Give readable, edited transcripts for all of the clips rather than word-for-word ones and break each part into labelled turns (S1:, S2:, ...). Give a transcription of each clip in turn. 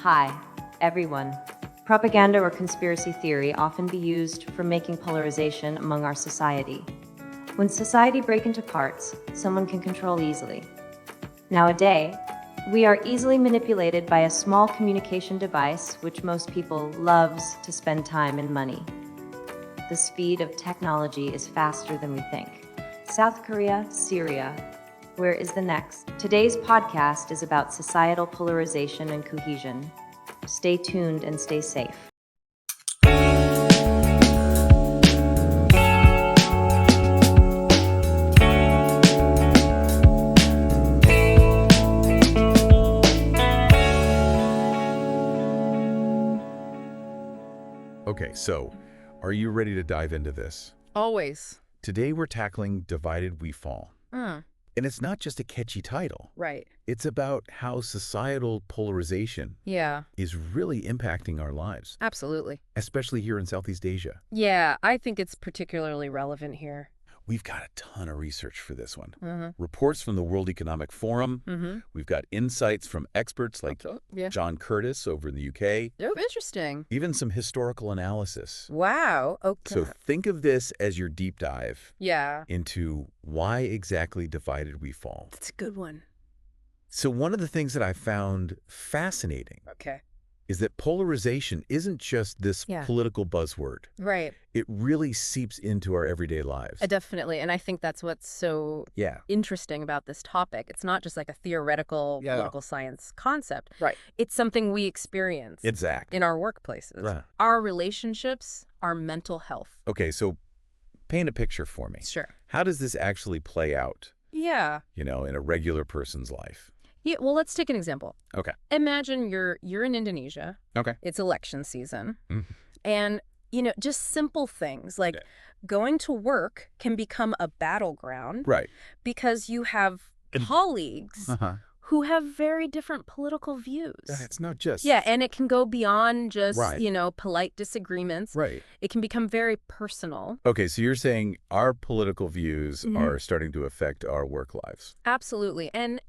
S1: Hi, everyone. Propaganda or conspiracy theory often be used for making polarization among our society. When society breaks into parts, someone can control easily. Nowadays, we are easily manipulated by a small communication device which most people loves to spend time and money. The speed of technology is faster than we think. South Korea, Syria, where is the next? Today's podcast is about societal polarization and cohesion. Stay tuned and stay safe.
S2: Okay, so are you ready to dive into this?
S3: Always.
S2: Today we're tackling Divided We Fall. And it's not just a catchy title.
S3: Right.
S2: It's about how societal polarization
S3: Yeah,
S2: is really impacting our lives,
S3: absolutely.
S2: especially here in Southeast Asia.
S3: Yeah, I think it's particularly relevant here.
S2: We've got a ton of research for this one.
S3: Mm-hmm.
S2: Reports from the World Economic Forum.
S3: Mm-hmm.
S2: We've got insights from experts like
S3: Yeah.
S2: John Curtis over in the UK.
S3: Oh, interesting.
S2: Even some historical analysis.
S3: Wow. Okay.
S2: So think of this as your deep dive
S3: Yeah,
S2: into why exactly divided we fall.
S3: that's a good one.
S2: So one of the things that I found fascinating
S3: Okay.
S2: is that polarization isn't just this
S3: Yeah.
S2: political buzzword.
S3: Right.
S2: It really seeps into our everyday lives.
S3: Definitely. And I think that's what's so
S2: Yeah.
S3: interesting about this topic. It's not just like a theoretical
S2: Yeah.
S3: political science concept.
S2: Right.
S3: It's something we experience
S2: Exactly.
S3: in our workplaces.
S2: Right.
S3: Our relationships, our mental health.
S2: Okay, so paint a picture for me.
S3: Sure.
S2: How does this actually play out,
S3: Yeah.
S2: in a regular person's life?
S3: Yeah. Well, let's take an example.
S2: Okay.
S3: Imagine you're in Indonesia.
S2: Okay.
S3: It's election season.
S2: Mhm.
S3: And, just simple things like
S2: Yeah.
S3: going to work can become a battleground
S2: Right.
S3: because you have
S2: And-
S3: colleagues
S2: Uh-huh.
S3: who have very different political views.
S2: It's not just...
S3: Yeah, and it can go beyond just,
S2: Right.
S3: polite disagreements.
S2: Right.
S3: It can become very personal.
S2: Okay, so you're saying our political views
S3: Mhm.
S2: are starting to affect our work lives.
S3: Absolutely. And,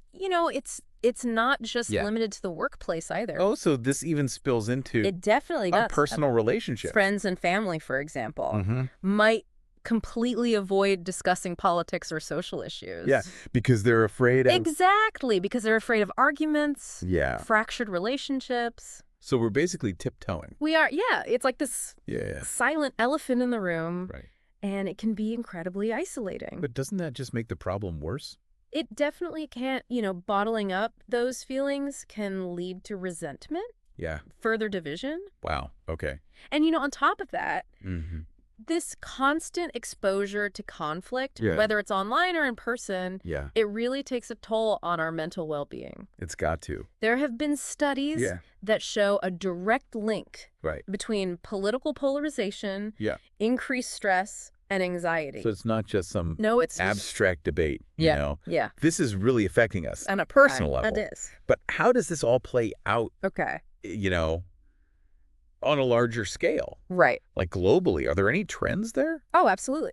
S3: it's not just
S2: Yeah.
S3: limited to the workplace either.
S2: Oh, so this even spills into
S3: It definitely
S2: our
S3: does.
S2: personal relationships.
S3: Friends and family, for example,
S2: Mhm.
S3: might completely avoid discussing politics or social issues.
S2: Yeah, because they're afraid of...
S3: Exactly, because they're afraid of arguments,
S2: Yeah.
S3: fractured relationships.
S2: So we're basically tiptoeing.
S3: We are, it's like this
S2: Yeah.
S3: silent elephant in the room,
S2: Right.
S3: and it can be incredibly isolating.
S2: But doesn't that just make the problem worse?
S3: It definitely can't, bottling up those feelings can lead to resentment,
S2: Yeah.
S3: further division.
S2: Wow. Okay.
S3: And, on top of that,
S2: Mm-hmm.
S3: this constant exposure to conflict,
S2: Yeah.
S3: whether it's online or in person,
S2: Yeah.
S3: it really takes a toll on our mental well-being.
S2: It's got to.
S3: There have been studies
S2: Yeah.
S3: that show a direct link
S2: Right.
S3: between political polarization,
S2: Yeah.
S3: increased stress, and anxiety.
S2: So it's not just some
S3: No, it's
S2: abstract debate,
S3: Yeah. Yeah.
S2: This is really affecting us
S3: On a
S2: personal
S3: It
S2: level.
S3: is.
S2: But how does this all play out,
S3: Okay.
S2: on a larger scale?
S3: Right.
S2: Like globally, are there any trends there?
S3: Oh, absolutely.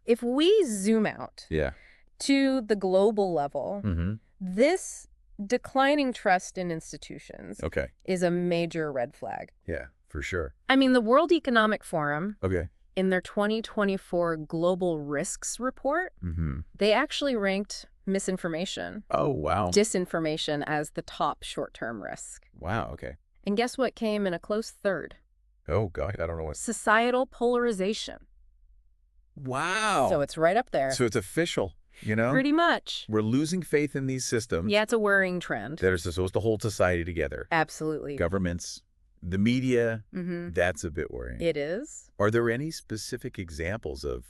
S3: If we zoom out
S2: Yeah.
S3: to the global level,
S2: Mm-hmm.
S3: this declining trust in institutions
S2: Okay.
S3: is a major red flag.
S2: Yeah, for sure.
S3: I mean, the World Economic Forum,
S2: Okay.
S3: in their 2024 Global Risks Report,
S2: Mm-hmm.
S3: they actually ranked misinformation,
S2: Oh, wow.
S3: disinformation as the top short-term risk.
S2: Wow, okay.
S3: And guess what came in a close third?
S2: Oh, God, I don't know what...
S3: Societal polarization.
S2: Wow.
S3: So it's right up there.
S2: So it's official,
S3: Pretty much.
S2: We're losing faith in these systems
S3: Yeah, it's a worrying trend.
S2: that are supposed to hold society together.
S3: Absolutely.
S2: Governments, the media,
S3: Mm-hmm.
S2: that's a bit worrying.
S3: It is.
S2: Are there any specific examples of...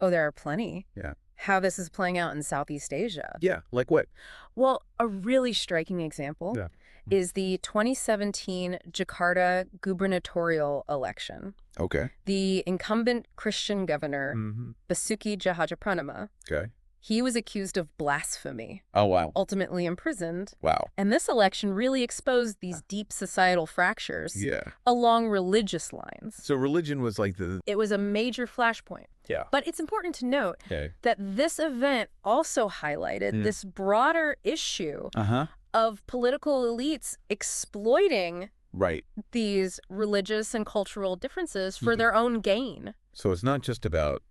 S3: Oh, there are plenty.
S2: Yeah.
S3: How this is playing out in Southeast Asia.
S2: Yeah, like what?
S3: Well, a really striking example
S2: Yeah.
S3: is the 2017 Jakarta gubernatorial election.
S2: Okay.
S3: The incumbent Christian governor,
S2: Mm-hmm.
S3: Basuki Tjahjanpurnama,
S2: Okay.
S3: he was accused of blasphemy,
S2: Oh, wow.
S3: ultimately imprisoned.
S2: Wow.
S3: And this election really exposed these deep societal fractures
S2: Yeah.
S3: along religious lines.
S2: So religion was like the...
S3: It was a major flashpoint.
S2: Yeah.
S3: But it's important to note
S2: Okay.
S3: that this event also highlighted this broader issue
S2: Uh-huh.
S3: of political elites exploiting
S2: Right.
S3: these religious and cultural differences for their own gain.
S2: So it's not just about,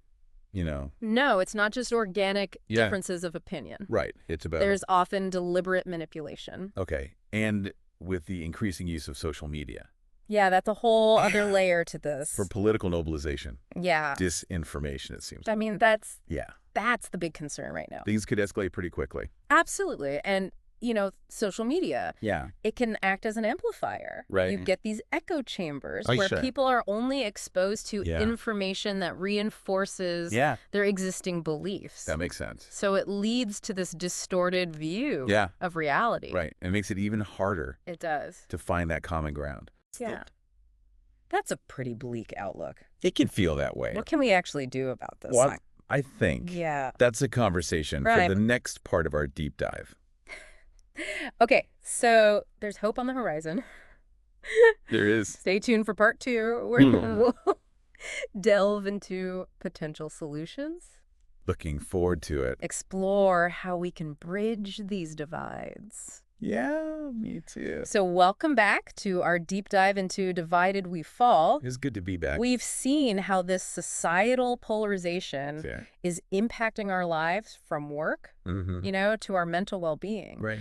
S3: No, it's not just organic
S2: Yeah.
S3: differences of opinion.
S2: Right. It's about...
S3: There's often deliberate manipulation.
S2: Okay. And with the increasing use of social media.
S3: Yeah, that's a whole other layer to this.
S2: For political mobilization.
S3: Yeah.
S2: Disinformation, it seems.
S3: I mean, that's
S2: Yeah.
S3: the big concern right now.
S2: Things could escalate pretty quickly.
S3: Absolutely. And, social media,
S2: Yeah.
S3: it can act as an amplifier.
S2: Right.
S3: You get these echo chambers
S2: Oh,
S3: where
S2: sure.
S3: people are only exposed to
S2: Yeah.
S3: information that reinforces
S2: Yeah.
S3: their existing beliefs.
S2: That makes sense.
S3: So it leads to this distorted view
S2: Yeah.
S3: of reality.
S2: Right. It makes it even harder
S3: It does.
S2: to find that common ground.
S3: Yeah. That's a pretty bleak outlook.
S2: It can feel that way.
S3: What can we actually do about this?
S2: Well, I think
S3: Yeah.
S2: that's a conversation
S3: Right.
S2: for the next part of our deep dive.
S3: Okay, so there's hope on the horizon.
S2: There is.
S3: Stay tuned for part 2, where we'll delve into potential solutions,
S2: Looking forward to it.
S3: explore how we can bridge these divides.
S2: Yeah, me too.
S3: So welcome back to our deep dive into Divided We Fall.
S2: It's good to be back.
S3: We've seen how this societal polarization
S2: Yeah.
S3: is impacting our lives from work,
S2: Mm-hmm.
S3: to our mental well-being.
S2: Right.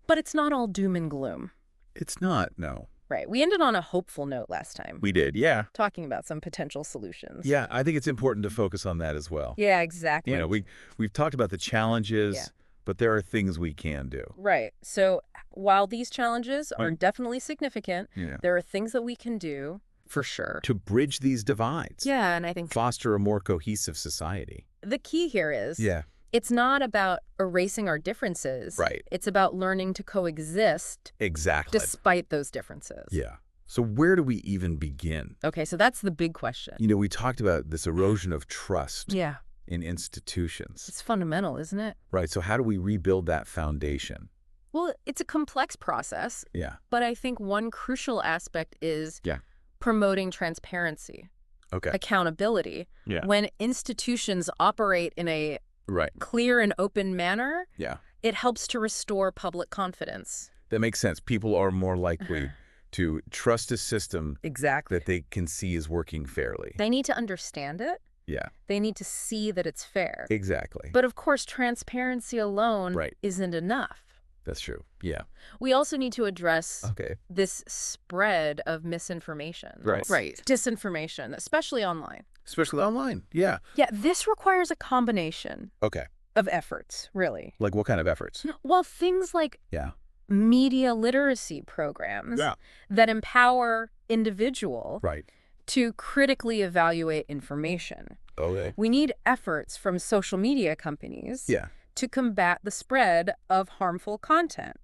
S3: But it's not all doom and gloom.
S2: It's not, no.
S3: Right. We ended on a hopeful note last time,
S2: We did, yeah.
S3: talking about some potential solutions.
S2: Yeah, I think it's important to focus on that as well.
S3: Yeah, exactly.
S2: We've talked about the challenges,
S3: Yeah.
S2: but there are things we can do.
S3: Right. So while these challenges are
S2: Right.
S3: definitely significant,
S2: Yeah.
S3: there are things that we can do for sure.
S2: To bridge these divides.
S3: Yeah, and I think
S2: Foster a more cohesive society.
S3: the key here is
S2: Yeah.
S3: it's not about erasing our differences.
S2: Right.
S3: It's about learning to coexist
S2: Exactly.
S3: despite those differences.
S2: Yeah. So where do we even begin?
S3: Okay, so that's the big question.
S2: We talked about this erosion of trust
S3: Yeah.
S2: in institutions.
S3: It's fundamental, isn't it?
S2: Right. So how do we rebuild that foundation?
S3: Well, it's a complex process,
S2: Yeah.
S3: but I think one crucial aspect is
S2: Yeah.
S3: promoting transparency,
S2: Okay.
S3: accountability.
S2: Yeah.
S3: When institutions operate in a
S2: Right.
S3: clear and open manner,
S2: Yeah.
S3: it helps to restore public confidence.
S2: That makes sense. People are more likely to trust a system
S3: Exactly.
S2: that they can see is working fairly.
S3: They need to understand it.
S2: Yeah.
S3: They need to see that it's fair.
S2: Exactly.
S3: But of course, transparency alone
S2: Right.
S3: isn't enough.
S2: That's true. Yeah.
S3: We also need to address
S2: Okay.
S3: this spread of misinformation.
S2: Right.
S3: Right. Disinformation, especially online.
S2: Especially online. Yeah.
S3: Yeah, this requires a combination
S2: Okay.
S3: of efforts, really.
S2: Like what kind of efforts?
S3: Well, things like
S2: Yeah.
S3: media literacy programs
S2: Yeah.
S3: that empower individuals
S2: Right.
S3: to critically evaluate information.
S2: Okay.
S3: We need efforts from social media companies
S2: Yeah.
S3: to combat the spread of harmful content.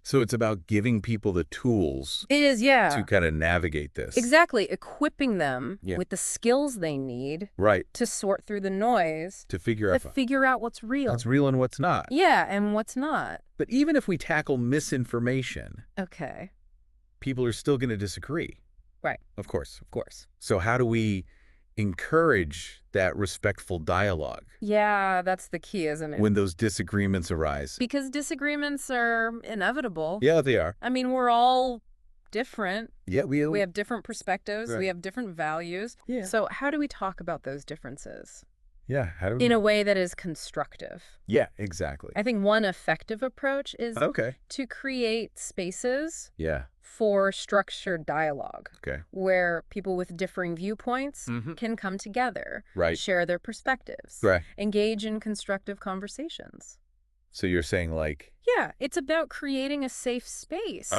S2: So it's about giving people the tools
S3: It is, yeah.
S2: to kind of navigate this.
S3: Exactly. Equipping them
S2: Yeah.
S3: with the skills they need
S2: Right.
S3: to sort through the noise,
S2: To figure
S3: to
S2: out
S3: figure out what's real.
S2: what's real and what's not.
S3: Yeah, and what's not.
S2: But even if we tackle misinformation,
S3: Okay.
S2: people are still going to disagree.
S3: Right.
S2: Of course.
S3: Of course.
S2: So how do we encourage that respectful dialogue
S3: Yeah, that's the key, isn't it?
S2: when those disagreements arise?
S3: Because disagreements are inevitable.
S2: Yeah, they are.
S3: I mean, we're all different.
S2: Yeah,
S3: We have different perspectives.
S2: Right.
S3: We have different values.
S2: Yeah.
S3: So how do we talk about those differences
S2: Yeah, how do we...
S3: in a way that is constructive?
S2: Yeah, exactly.
S3: I think one effective approach is
S2: Okay.
S3: to create spaces
S2: Yeah.
S3: for structured dialogue
S2: Okay.
S3: where people with differing viewpoints
S2: Mhm.
S3: can come together,
S2: Right.
S3: share their perspectives,
S2: Right.
S3: engage in constructive conversations.
S2: So you're saying like...
S3: Yeah, it's about creating a safe space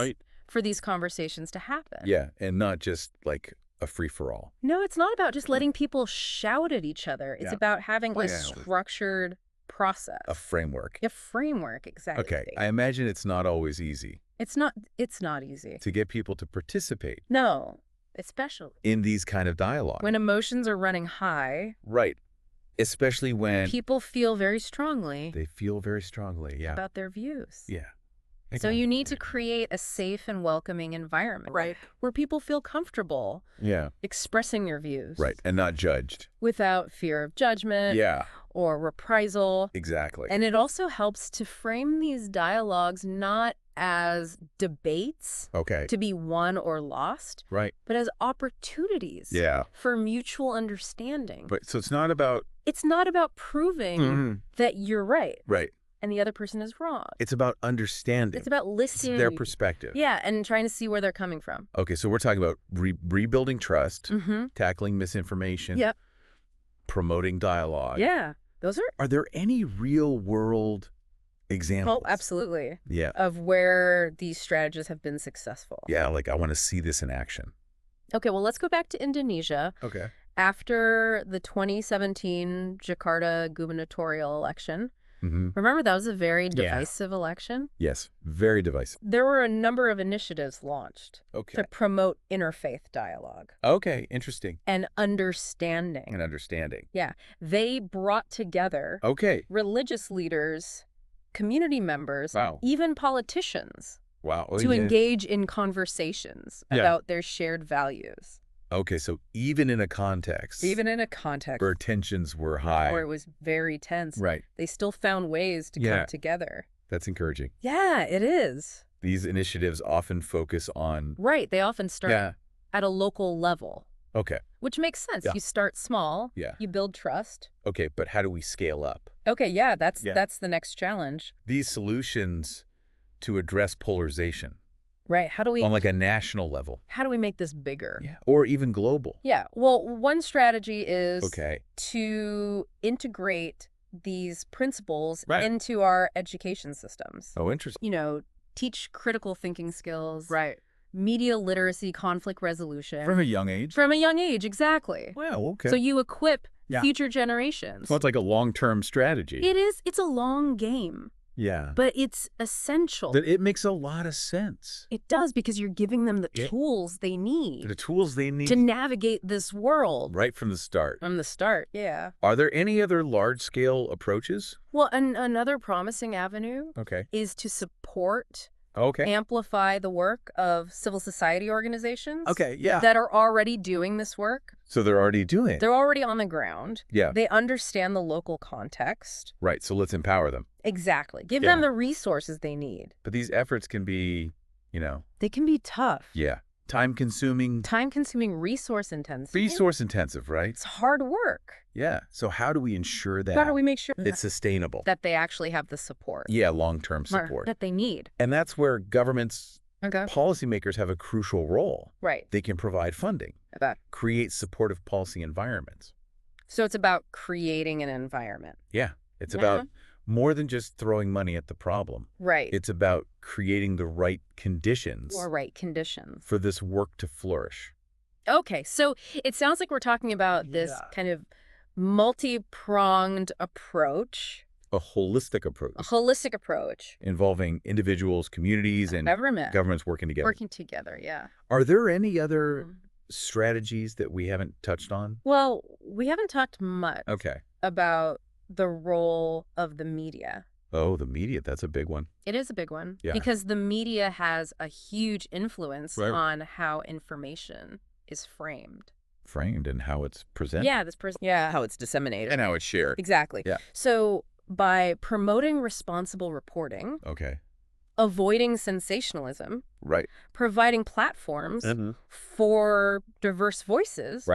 S3: for these conversations to happen.
S2: Yeah, and not just like a free-for-all.
S3: No, it's not about just letting people shout at each other. It's
S2: Yeah.
S3: about having a
S2: Yeah.
S3: structured process.
S2: A framework.
S3: A framework, exactly.
S2: Okay, I imagine it's not always easy
S3: It's not easy.
S2: to get people to participate
S3: No, especially
S2: in these kind of dialogue.
S3: when emotions are running high,
S2: Right. Especially when
S3: people feel very strongly
S2: they feel very strongly. Yeah.
S3: about their views.
S2: Yeah.
S3: So you need to create a safe and welcoming environment, right, where people feel comfortable
S2: Yeah.
S3: expressing their views,
S2: Right. And not judged.
S3: without fear of judgment
S2: Yeah.
S3: or reprisal.
S2: Exactly.
S3: And it also helps to frame these dialogues not as debates
S2: Okay.
S3: to be won or lost,
S2: Right.
S3: but as opportunities for mutual understanding.
S2: But so it's not about...
S3: It's not about proving that you're right
S2: Right.
S3: and the other person is wrong.
S2: It's about understanding.
S3: It's about listening.
S2: Their perspective.
S3: Yeah, and trying to see where they're coming from.
S2: Okay, so we're talking about rebuilding trust, tackling misinformation, promoting dialogue.
S3: Yeah, those
S2: Are there any real-world examples?
S3: Oh, absolutely.
S2: Yeah.
S3: Of where these strategies have been successful.
S2: Yeah, like I want to see this in action.
S3: Okay, well, let's go back to Indonesia.
S2: Okay.
S3: After the 2017 Jakarta gubernatorial election, remember that was a very divisive election?
S2: Yes, very divisive.
S3: There were a number of initiatives launched
S2: Okay.
S3: to promote interfaith dialogue.
S2: Okay, interesting.
S3: And understanding.
S2: And understanding.
S3: Yeah. They brought together religious leaders, community members, even politicians to engage in conversations about their shared values.
S2: Okay, so even in a context...
S3: Even in a context...
S2: where tensions were high...
S3: or it was very tense.
S2: Right.
S3: They still found ways to come together.
S2: That's encouraging.
S3: Yeah, it is.
S2: These initiatives often focus on...
S3: Right, they often start at a local level.
S2: Okay.
S3: Which makes sense. You start small, you build trust.
S2: Okay, but how do we scale up?
S3: Okay, yeah, that's the next challenge.
S2: These solutions to address polarization...
S3: Right. How do we...
S2: on like a national level.
S3: How do we make this bigger?
S2: Yeah. Or even global.
S3: Yeah. Well, one strategy is to integrate these principles into our education systems.
S2: Oh, interesting.
S3: You know, teach critical thinking skills. Right. Media literacy, conflict resolution.
S2: From a young age?
S3: From a young age, exactly.
S2: Well, okay.
S3: So you equip future generations.
S2: So it's like a long-term strategy.
S3: It is. It's a long game.
S2: Yeah.
S3: But it's essential.
S2: It makes a lot of sense.
S3: It does, because you're giving them the tools they need.
S2: The tools they need.
S3: To navigate this world.
S2: Right from the start.
S3: From the start, yeah.
S2: Are there any other large-scale approaches?
S3: Well, another promising avenue is to support, amplify the work of civil society organizations that are already doing this work.
S2: So they're already doing it.
S3: They're already on the ground.
S2: Yeah.
S3: They understand the local context.
S2: Right, so let's empower them.
S3: Exactly. Give them the resources they need.
S2: But these efforts can be, you know...
S3: They can be tough.
S2: Yeah. Time-consuming.
S3: Time-consuming, resource-intensive.
S2: Resource-intensive, right?
S3: It's hard work.
S2: Yeah. So how do we ensure that...
S3: How do we make sure...
S2: it's sustainable?
S3: That they actually have the support.
S2: Yeah, long-term support.
S3: That they need.
S2: And that's where governments... policymakers have a crucial role.
S3: Right.
S2: They can provide funding, create supportive policy environments.
S3: So it's about creating an environment.
S2: Yeah. It's about more than just throwing money at the problem.
S3: Right.
S2: It's about creating the right conditions.
S3: Or right conditions.
S2: For this work to flourish.
S3: Okay. So it sounds like we're talking about this kind of multi-pronged approach.
S2: A holistic approach.
S3: A holistic approach.
S2: Involving individuals, communities, and governments working together.
S3: Working together, yeah.
S2: Are there any other strategies that we haven't touched on?
S3: Well, we haven't talked much about the role of the media.
S2: Oh, the media, that's a big one.
S3: It is a big one.
S2: Yeah.
S3: Because the media has a huge influence on how information is framed.
S2: Framed and how it's presented.
S3: Yeah, how it's disseminated.
S2: And how it's shared.
S3: Exactly.
S2: Yeah.
S3: So by promoting responsible reporting, avoiding sensationalism, providing platforms for diverse voices,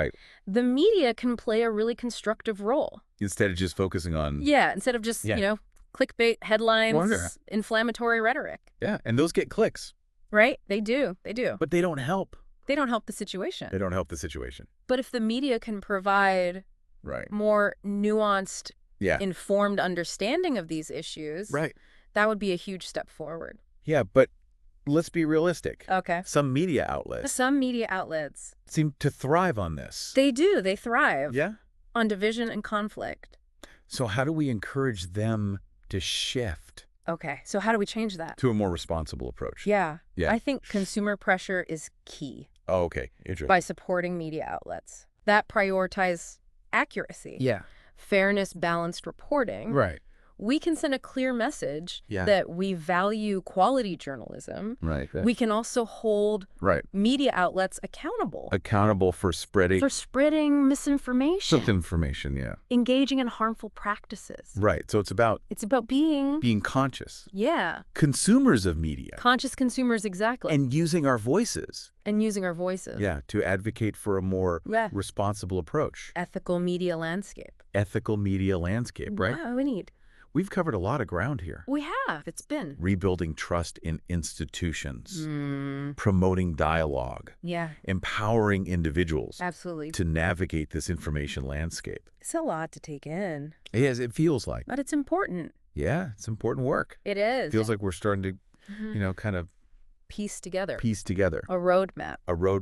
S3: the media can play a really constructive role.
S2: Instead of just focusing on...
S3: Yeah, instead of just, you know, clickbait headlines, inflammatory rhetoric.
S2: Yeah, and those get clicks.
S3: Right? They do. They do.
S2: But they don't help.
S3: They don't help the situation.
S2: They don't help the situation.
S3: But if the media can provide more nuanced, informed understanding of these issues, that would be a huge step forward.
S2: Yeah, but let's be realistic.
S3: Okay.
S2: Some media outlets seem to thrive on this.
S3: They do. They thrive.
S2: Yeah.
S3: On division and conflict.
S2: So how do we encourage them to shift?
S3: Okay. So how do we change that?
S2: To a more responsible approach.
S3: Yeah. I think consumer pressure is key.
S2: Oh, okay. Interesting.
S3: By supporting media outlets that prioritize accuracy.
S2: Yeah.
S3: Fairness, balanced reporting.
S2: Right.
S3: we can send a clear message that we value quality journalism.
S2: Right.
S3: We can also hold media outlets accountable.
S2: Accountable for spreading
S3: misinformation.
S2: Misinformation, yeah.
S3: Engaging in harmful practices.
S2: Right. So it's about being conscious.
S3: Yeah.
S2: Consumers of media.
S3: Conscious consumers, exactly.
S2: And using our voices.
S3: Yeah,
S2: to advocate for a more responsible approach.
S3: Ethical media landscape.
S2: Right?
S3: Wow,
S2: We've covered a lot of ground here.
S3: We have. It's been.
S2: Rebuilding trust in institutions. Promoting dialogue.
S3: Yeah.
S2: Empowering individuals.
S3: Absolutely.
S2: To navigate this information landscape.
S3: It's a lot to take in.
S2: Yes, it feels like.
S3: But it's important.
S2: Yeah, it's important work.
S3: It is.
S2: It feels like we're starting to, kind of
S3: piece together
S2: a
S3: roadmap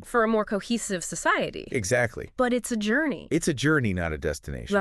S3: for a more cohesive society.
S2: Exactly.
S3: But it's a journey.
S2: It's a journey, not a destination.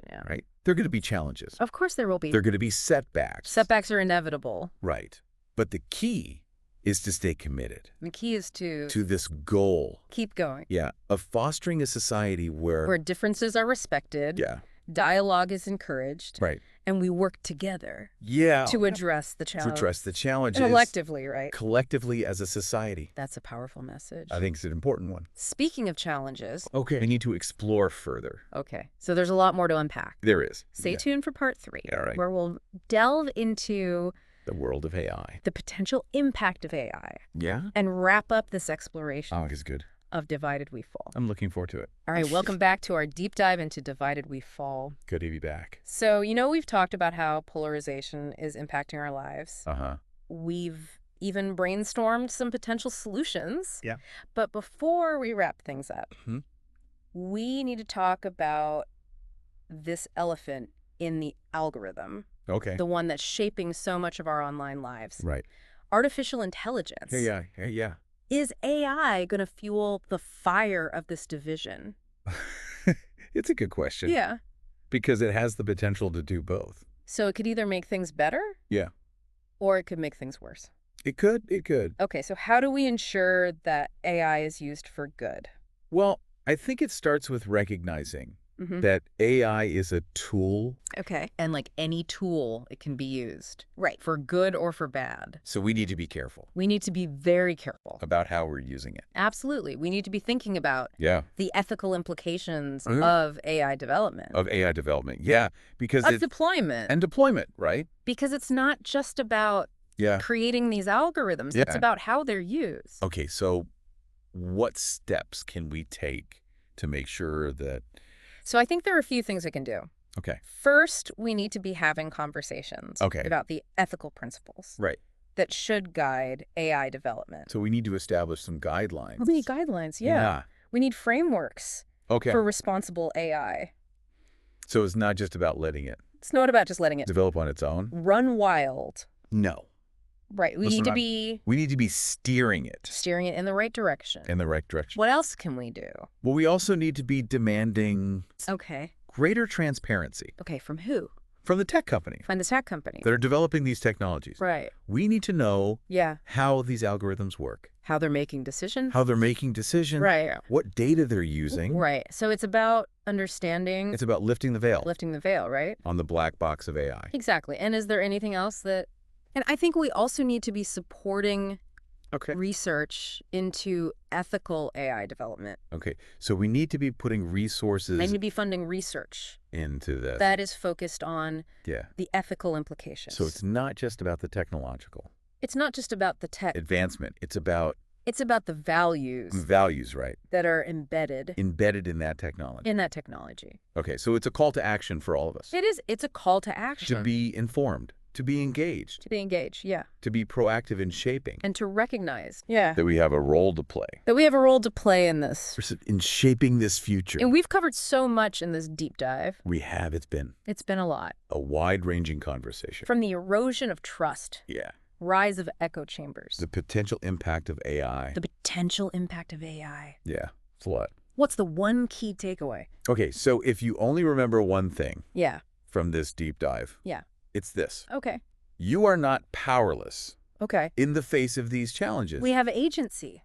S3: Yeah.
S2: Right. There are going to be challenges.
S3: Of course there will be.
S2: There are going to be setbacks.
S3: Setbacks are inevitable.
S2: Right. But the key is to stay committed.
S3: The key is to
S2: this goal.
S3: Keep going.
S2: Yeah. Of fostering a society where
S3: differences are respected.
S2: Yeah.
S3: Dialogue is encouraged.
S2: Right.
S3: And we work together.
S2: Yeah.
S3: To address the challenge.
S2: To address the challenges.
S3: Collectively, right?
S2: Collectively as a society.
S3: That's a powerful message.
S2: I think it's an important one.
S3: Speaking of challenges.
S2: Okay. We need to explore further.
S3: Okay. So there's a lot more to unpack.
S2: There is.
S3: Stay tuned for part 3.
S2: All right.
S3: Where we'll delve into
S2: the world of AI.
S3: The potential impact of AI.
S2: Yeah.
S3: And wrap up this exploration.
S2: Oh, it's good.
S3: Of Divided We Fall.
S2: I'm looking forward to it.
S3: All right, welcome back to our deep dive into Divided We Fall.
S2: Good to be back.
S3: So, we've talked about how polarization is impacting our lives.
S2: Uh-huh.
S3: We've even brainstormed some potential solutions.
S2: Yeah.
S3: But before we wrap things up, we need to talk about this elephant in the algorithm.
S2: Okay.
S3: The one that's shaping so much of our online lives.
S2: Right.
S3: Artificial intelligence.
S2: Yeah.
S3: Is AI going to fuel the fire of this division?
S2: It's a good question.
S3: Yeah.
S2: Because it has the potential to do both.
S3: So it could either make things better?
S2: Yeah.
S3: Or it could make things worse?
S2: It could.
S3: Okay, so how do we ensure that AI is used for good?
S2: Well, I think it starts with recognizing that AI is a tool.
S3: Okay. And like any tool, it can be used. Right. For good or for bad.
S2: So we need to be careful.
S3: We need to be very careful.
S2: About how we're using it.
S3: Absolutely. We need to be thinking about the ethical implications of AI development.
S2: Yeah. Because
S3: of deployment.
S2: And deployment, right?
S3: Because it's not just about creating these algorithms. It's about how they're used.
S2: Okay, so what steps can we take to make sure that...
S3: So I think there are a few things we can do.
S2: Okay.
S3: First, we need to be having conversations about the ethical principles that should guide AI development.
S2: So we need to establish some guidelines.
S3: We need guidelines, yeah. We need frameworks for responsible AI.
S2: So it's not just about letting it...
S3: It's not about just letting it...
S2: develop on its own?
S3: Run wild.
S2: No.
S3: Right. We need to be
S2: steering it.
S3: Steering it in the right direction.
S2: What
S3: else can we do?
S2: Well, we also need to be demanding greater transparency.
S3: Okay, from who?
S2: From the tech company.
S3: From the tech company.
S2: That are developing these technologies.
S3: Right.
S2: We need to know how these algorithms work.
S3: How they're making decisions.
S2: Right. What data they're using.
S3: Right. So it's about understanding.
S2: It's about lifting the veil.
S3: Right?
S2: On the black box of AI.
S3: Exactly. And is there anything else that... And I think we also need to be supporting research into ethical AI development.
S2: Okay. So we need to be putting resources...
S3: They need to be funding research.
S2: Into this.
S3: That is focused on the ethical implications.
S2: So it's not just about the technological.
S3: It's not just about the tech.
S2: Advancement. It's about
S3: the values.
S2: Values, right.
S3: That are embedded.
S2: Embedded in that technology. Okay. So it's a call to action for all of us.
S3: It is. It's a call to action.
S2: To be informed. To be engaged.
S3: Yeah.
S2: To be proactive in shaping.
S3: And to recognize. That
S2: we have a role to play.
S3: In this.
S2: In shaping this future.
S3: And we've covered so much in this deep dive.
S2: We have. It's been
S3: a lot.
S2: A wide-ranging conversation.
S3: From the erosion of trust.
S2: Yeah.
S3: Rise of echo chambers.
S2: The potential impact of AI.
S3: Yeah.
S2: It's a lot.
S3: What's the one key takeaway?
S2: Okay. So if you only remember one thing. From this deep dive. It's this.
S3: Okay.
S2: You are not powerless.
S3: Okay.
S2: In the face of these challenges.
S3: We have agency.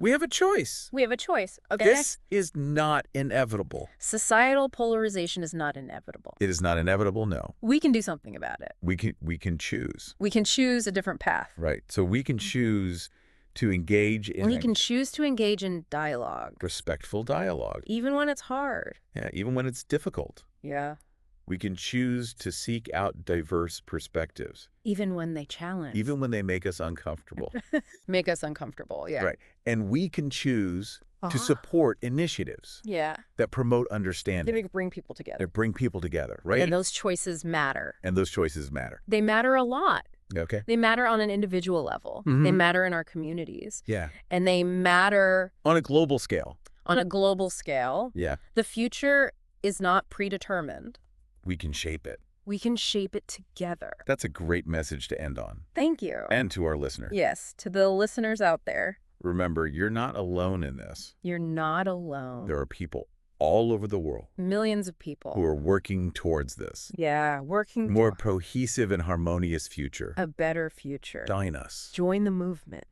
S2: We have a choice.
S3: We have a choice. Okay.
S2: This is not inevitable.
S3: Societal polarization is not inevitable.
S2: It is not inevitable, no.
S3: We can do something about it.
S2: We can choose.
S3: We can choose a different path.
S2: Right. So we can choose to engage in...
S3: We can choose to engage in dialogue.
S2: Respectful dialogue.
S3: Even when it's hard.
S2: Yeah, even when it's difficult.
S3: Yeah.
S2: We can choose to seek out diverse perspectives.
S3: Even when they challenge.
S2: Even when they make us uncomfortable.
S3: Make us uncomfortable, yeah.
S2: Right. And we can choose to support initiatives that promote understanding.
S3: They bring people together.
S2: That bring people together, right?
S3: And those choices matter.
S2: And those choices matter.
S3: They matter a lot.
S2: Okay.
S3: They matter on an individual level. They matter in our communities.
S2: Yeah.
S3: And they matter...
S2: on a global scale.
S3: On a global scale.
S2: Yeah.
S3: The future is not predetermined.
S2: We can shape it.
S3: We can shape it together.
S2: That's a great message to end on.
S3: Thank you.
S2: And to our listeners.
S3: Yes, to the listeners out there.
S2: Remember, you're not alone in this.
S3: You're not alone.
S2: There are people all over the world.
S3: Millions of people.
S2: Who are working towards this.
S3: Yeah, working...
S2: more cohesive and harmonious future.
S3: A better future.
S2: Join us.
S3: Join the movement.